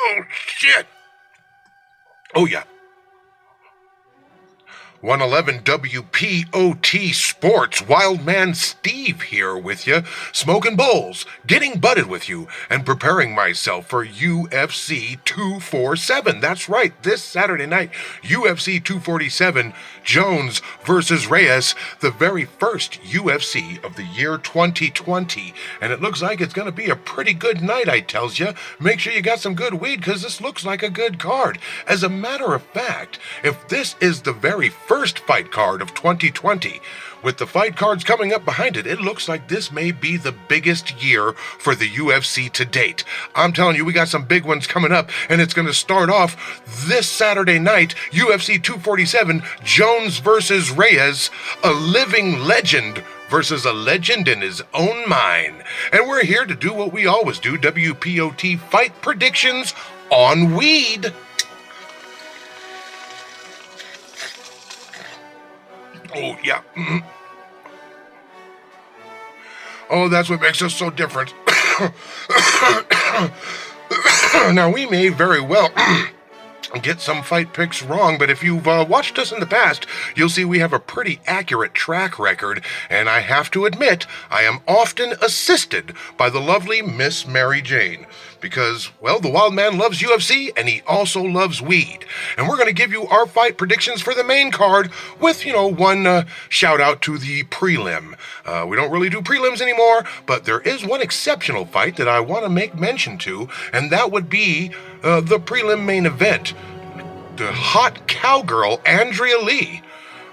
Oh, shit. Oh, yeah. 111 W.P.O.T. Sports, Wildman Steve here with you, smoking bowls, getting butted with you, and preparing myself for UFC 247. That's right, this Saturday night, UFC 247, Jones versus Reyes, the very first UFC of the year 2020. And it looks like it's going to be a pretty good night, I tells you. Make sure you got some good weed, because this looks like a good card. As a matter of fact, if this is the very first fight card of 2020, with the fight cards coming up behind it, it looks like this may be the biggest year for the UFC to date. I'm telling you, we got some big ones coming up, and it's going to start off this Saturday night, UFC 247, Jones versus Reyes, a living legend versus a legend in his own mind. And we're here to do what we always do, W.P.O.T. fight predictions on weed. Oh, yeah. Mm-hmm. Oh, that's what makes us so different. Now, we may very well get some fight picks wrong, but if you've watched us in the past, you'll see we have a pretty accurate track record, and I have to admit, I am often assisted by the lovely Miss Mary Jane, because, well, the wild man loves UFC, and he also loves weed. And we're going to give you our fight predictions for the main card with, one shout-out to the prelim. We don't really do prelims anymore, but there is one exceptional fight that I want to make mention to, and that would be the prelim main event. The hot cowgirl Andrea Lee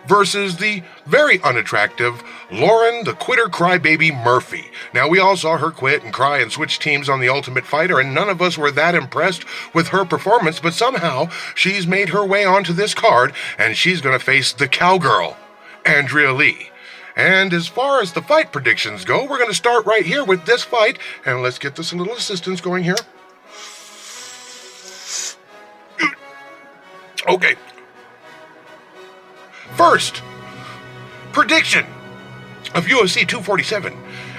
versus the very unattractive Lauren the Quitter Crybaby Murphy. Now, we all saw her quit and cry and switch teams on The Ultimate Fighter, and none of us were that impressed with her performance, but somehow she's made her way onto this card, and she's going to face the cowgirl, Andrea Lee. And as far as the fight predictions go, we're going to start right here with this fight, and let's get this little assistance going here. Okay. First, prediction of UFC 247,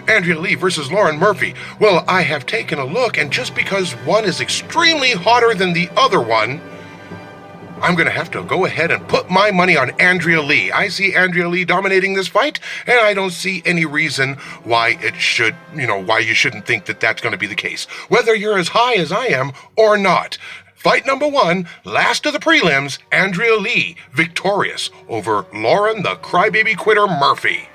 Andrea Lee versus Lauren Murphy. Well, I have taken a look, and just because one is extremely hotter than the other one, I'm going to have to go ahead and put my money on Andrea Lee. I see Andrea Lee dominating this fight, and I don't see any reason why it should, why you shouldn't think that that's going to be the case, whether you're as high as I am or not. Fight number one, last of the prelims, Andrea Lee victorious over Lauren the Crybaby Quitter Murphy.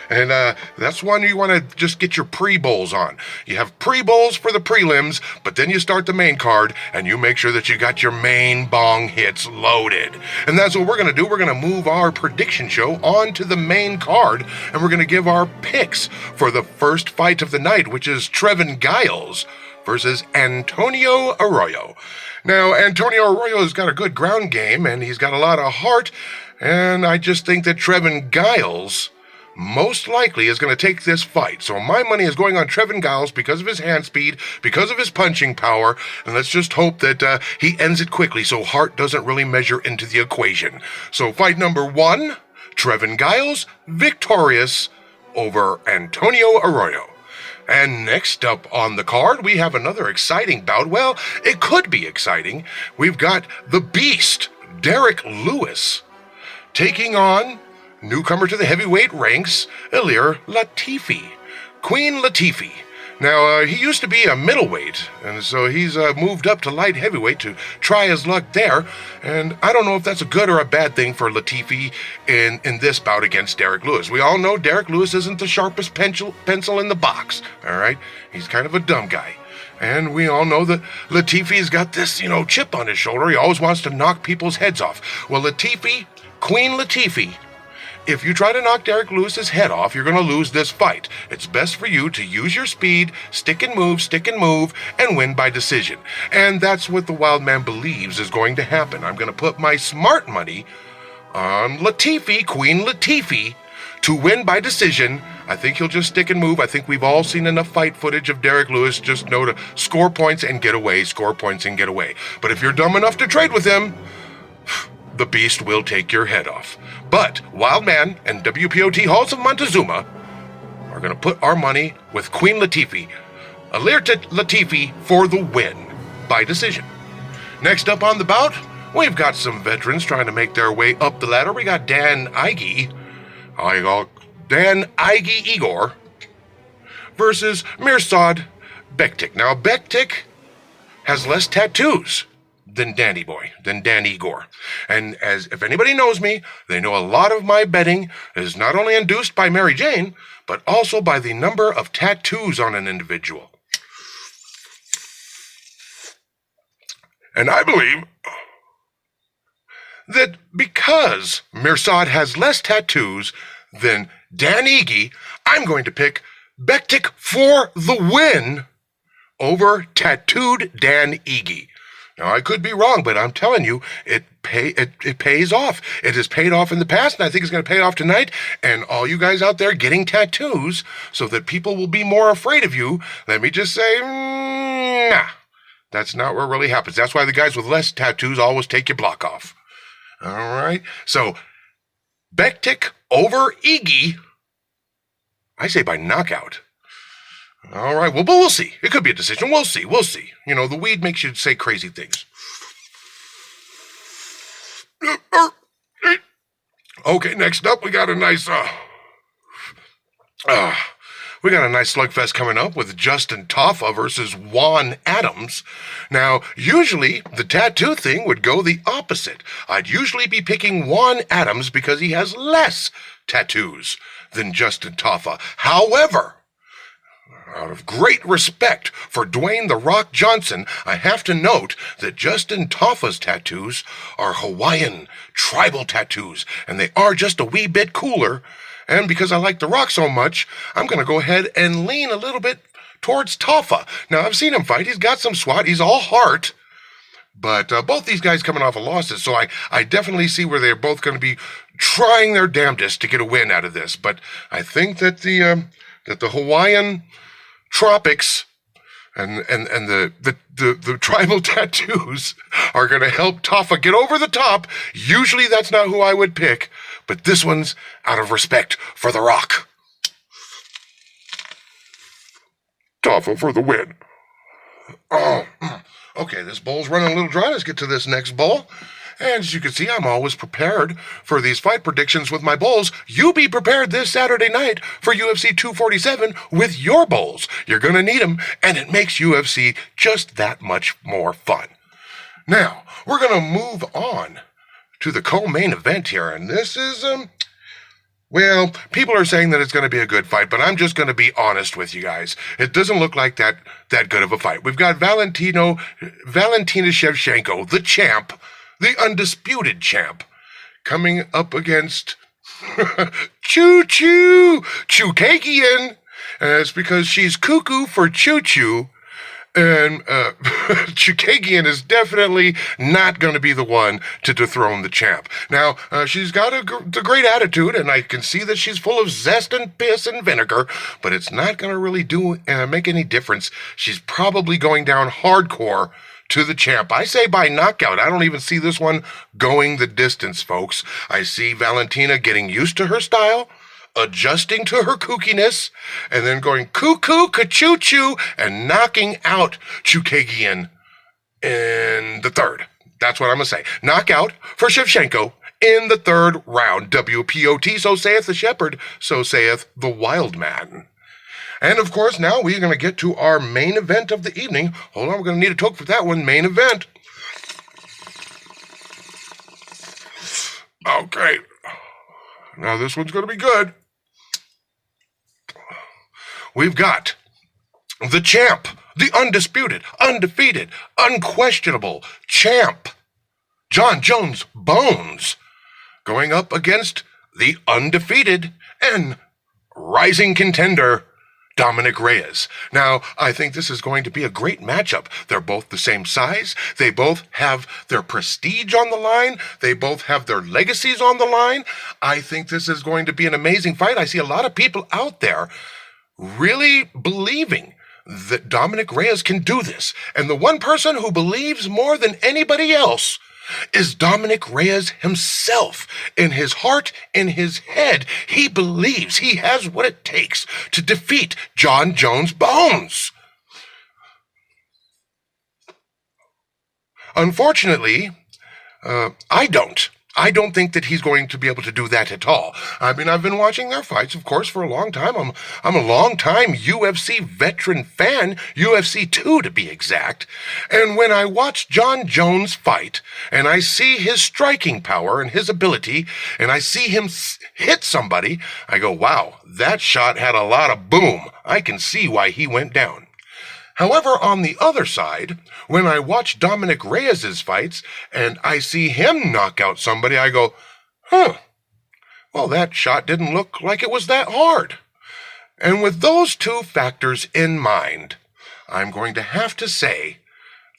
And that's one you want to just get your pre-bowls on. You have pre-bowls for the prelims, but then you start the main card, and you make sure that you got your main bong hits loaded. And that's what we're going to do. We're going to move our prediction show onto the main card, and we're going to give our picks for the first fight of the night, which is Trevin Giles versus Antonio Arroyo. Now, Antonio Arroyo's got a good ground game, and he's got a lot of heart, and I just think that Trevin Giles most likely is going to take this fight. So my money is going on Trevin Giles because of his hand speed, because of his punching power, and let's just hope that he ends it quickly so heart doesn't really measure into the equation. So fight number one, Trevin Giles victorious over Antonio Arroyo. And next up on the card, we have another exciting bout. Well, it could be exciting. We've got the Beast, Derek Lewis, taking on newcomer to the heavyweight ranks, Ilir Latifi, Queen Latifi. Now, he used to be a middleweight, and so he's moved up to light heavyweight to try his luck there, and I don't know if that's a good or a bad thing for Latifi in this bout against Derek Lewis. We all know Derek Lewis isn't the sharpest pencil in the box, all right? He's kind of a dumb guy. And we all know that Latifi's got this, chip on his shoulder. He always wants to knock people's heads off. Well, Latifi, Queen Latifi, if you try to knock Derek Lewis's head off, you're going to lose this fight. It's best for you to use your speed, stick and move, and win by decision. And that's what the wild man believes is going to happen. I'm going to put my smart money on Latifi, Queen Latifi, to win by decision. I think he'll just stick and move. I think we've all seen enough fight footage of Derek Lewis just know to score points and get away, score points and get away. But if you're dumb enough to trade with him, the Beast will take your head off. But Wildman and W.P.O.T. Halls of Montezuma are going to put our money with Queen Latifi, Ilir Latifi, for the win by decision. Next up on the bout, we've got some veterans trying to make their way up the ladder. We got Dan Igor versus Mirsad Bektik. Now, Bektik has less tattoos than Dan Igor. And as if anybody knows me, they know a lot of my betting is not only induced by Mary Jane, but also by the number of tattoos on an individual. And I believe that because Mirsad has less tattoos than Dan Iggy, I'm going to pick Bektik for the win over tattooed Dan Iggy. Now, I could be wrong, but I'm telling you, it pays off. It has paid off in the past, and I think it's going to pay off tonight. And all you guys out there getting tattoos so that people will be more afraid of you, let me just say, nah, that's not what really happens. That's why the guys with less tattoos always take your block off. All right? So, Bektik over Iggy, I say by knockout. All right, well, but we'll see. It could be a decision. We'll see. You know, the weed makes you say crazy things. Okay, next up, we got a nice slugfest coming up with Justin Toffa versus Juan Adams. Now, usually the tattoo thing would go the opposite. I'd usually be picking Juan Adams because he has less tattoos than Justin Toffa. However, out of great respect for Dwayne "The Rock" Johnson, I have to note that Justin Toffa's tattoos are Hawaiian tribal tattoos, and they are just a wee bit cooler. And because I like The Rock so much, I'm going to go ahead and lean a little bit towards Toffa. Now, I've seen him fight. He's got some swat. He's all heart. But both these guys coming off of losses, so I definitely see where they're both going to be trying their damnedest to get a win out of this. But I think that the Hawaiian tropics and the tribal tattoos are going to help Toffa get over the top. Usually that's not who I would pick, but this one's out of respect for The Rock. Toffa for the win. Oh, okay, this bowl's running a little dry. Let's get to this next bowl. And as you can see, I'm always prepared for these fight predictions with my bowls. You be prepared this Saturday night for UFC 247 with your bowls. You're going to need them, and it makes UFC just that much more fun. Now, we're going to move on to the co-main event here, and this is, well, people are saying that it's going to be a good fight, but I'm just going to be honest with you guys. It doesn't look like that good of a fight. We've got Valentina Shevchenko, the champ, the undisputed champ, coming up against Chookagian. And it's because she's cuckoo for choo-choo. And Chookagian is definitely not going to be the one to dethrone the champ. Now, she's got a great attitude, and I can see that she's full of zest and piss and vinegar, but it's not going to really make any difference. She's probably going down hardcore to the champ. I say by knockout. I don't even see this one going the distance, folks. I see Valentina getting used to her style, adjusting to her kookiness, and then going cuckoo, ka-choo-choo, and knocking out Chookagian in the third. That's what I'm going to say. Knockout for Shevchenko in the third round. W.P.O.T, so saith the shepherd, so saith the wild man. And, of course, now we're going to get to our main event of the evening. Hold on, we're going to need a toke for that one. Main event. Okay. Now this one's going to be good. We've got the champ, the undisputed, undefeated, unquestionable champ, Jon Jones Bones, going up against the undefeated and rising contender, Dominic Reyes. Now, I think this is going to be a great matchup. They're both the same size. They both have their prestige on the line. They both have their legacies on the line. I think this is going to be an amazing fight. I see a lot of people out there really believing that Dominic Reyes can do this. And the one person who believes more than anybody else is Dominic Reyes himself. In his heart, in his head, he believes he has what it takes to defeat Jon Jones Bones. Unfortunately, I don't. I don't think that he's going to be able to do that at all. I mean, I've been watching their fights, of course, for a long time. I'm a long-time UFC veteran fan, UFC 2 to be exact. And when I watch Jon Jones fight, and I see his striking power and his ability, and I see him hit somebody, I go, wow, that shot had a lot of boom. I can see why he went down. However, on the other side, when I watch Dominic Reyes' fights and I see him knock out somebody, I go, well, that shot didn't look like it was that hard. And with those two factors in mind, I'm going to have to say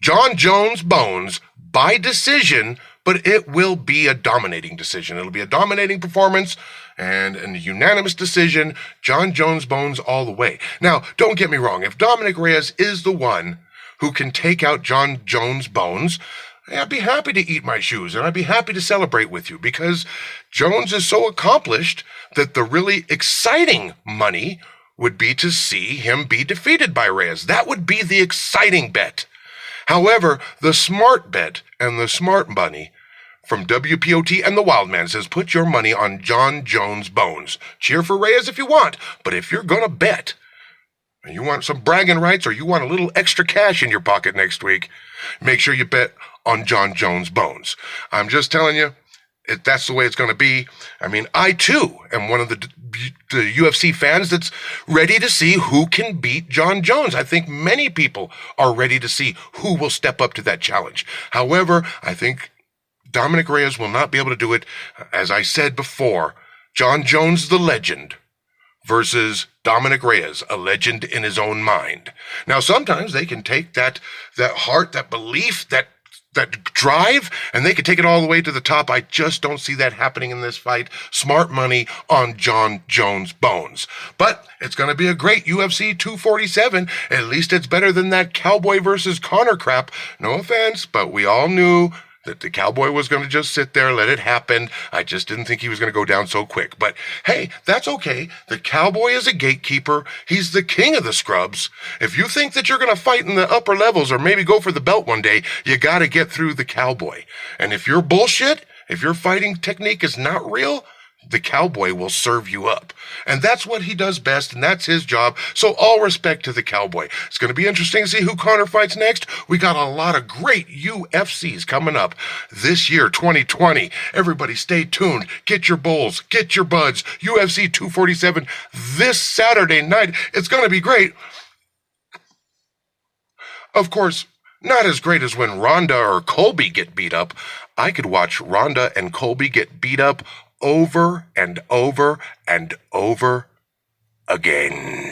Jon Jones Bones by decision, but it will be a dominating decision. It'll be a dominating performance and a unanimous decision, Jon Jones Bones all the way. Now, don't get me wrong. If Dominic Reyes is the one who can take out Jon Jones Bones, I'd be happy to eat my shoes and I'd be happy to celebrate with you because Jones is so accomplished that the really exciting money would be to see him be defeated by Reyes. That would be the exciting bet. However, the smart bet and the smart money from W.P.O.T. and the Wildman says put your money on Jon Jones Bones. Cheer for Reyes if you want, but if you're going to bet, and you want some bragging rights or you want a little extra cash in your pocket next week, make sure you bet on Jon Jones Bones. I'm just telling you, that's the way it's going to be. I mean, I too am one of the UFC fans that's ready to see who can beat Jon Jones. I think many people are ready to see who will step up to that challenge. However, I think Dominic Reyes will not be able to do it. As I said before, Jon Jones, the legend, versus Dominic Reyes, a legend in his own mind. Now, sometimes they can take that heart, that belief, that drive, and they can take it all the way to the top. I just don't see that happening in this fight. Smart money on Jon Jones Bones. But it's going to be a great UFC 247. At least it's better than that Cowboy versus Conor crap. No offense, but we all knew that the Cowboy was going to just sit there, let it happen. I just didn't think he was going to go down so quick. But hey, that's okay. The Cowboy is a gatekeeper. He's the king of the scrubs. If you think that you're going to fight in the upper levels or maybe go for the belt one day, you got to get through the Cowboy. And if you're bullshit, if your fighting technique is not real, the Cowboy will serve you up. And that's what he does best, and that's his job. So all respect to the Cowboy. It's going to be interesting to see who Conor fights next. We got a lot of great UFCs coming up this year, 2020. Everybody stay tuned. Get your bowls. Get your buds. UFC 247 this Saturday night. It's going to be great. Of course, not as great as when Ronda or Colby get beat up. I could watch Ronda and Colby get beat up over and over and over again.